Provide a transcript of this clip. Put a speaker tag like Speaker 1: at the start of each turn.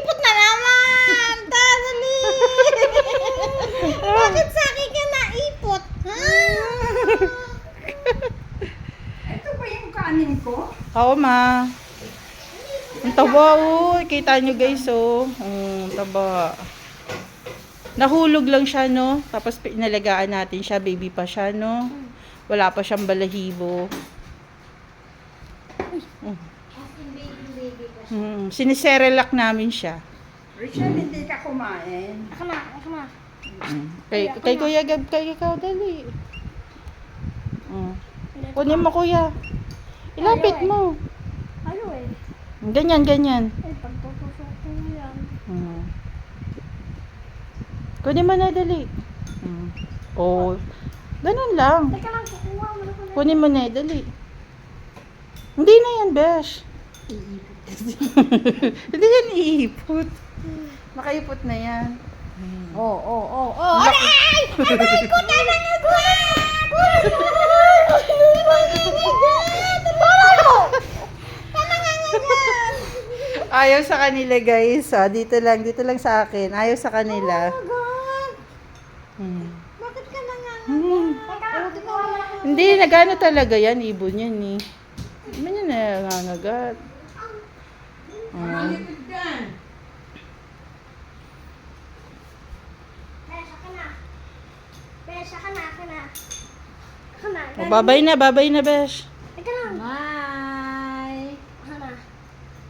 Speaker 1: Naipot na naman! Dali! Bakit sa akin ka naipot? Ha?
Speaker 2: Ito ba yung kanin ko?
Speaker 3: Oo, ma. Ang taba, oh. Kita nyo, guys, oh. Ang taba. Nahulog lang siya, no? Tapos pinalagaan natin siya. Baby pa siya, no? Wala pa siyang balahibo. Siniserelak namin siya.
Speaker 2: Richard, hindi ka kumain.
Speaker 1: Ako na.
Speaker 3: Kay Kuya Gab, kay ikaw, dali. Kunin mo, Kuya. Ilapit mo.
Speaker 1: Ano eh?
Speaker 3: Ganyan.
Speaker 1: Ay, pagtutusok ko yan.
Speaker 3: Kunin mo na, dali. Oh, ganun lang.
Speaker 1: Teka lang, kukuha mo na ko na.
Speaker 3: Kunin mo na, dali. Hindi na yan, Besh. Hindi yan iipot. Nakaipot na yan.
Speaker 1: Oh. Aray! Aray ko na lang ako!
Speaker 3: Ayaw sa kanila, guys. Dito lang sa akin. Ayaw sa kanila.
Speaker 1: Bakit ka nangangagat?
Speaker 3: Hindi, nagano talaga yan. Ibon yan, eh. Hindi yan nangangagat.
Speaker 2: Malipid yan.
Speaker 1: Besh, ako na.
Speaker 3: Babay na, Besh.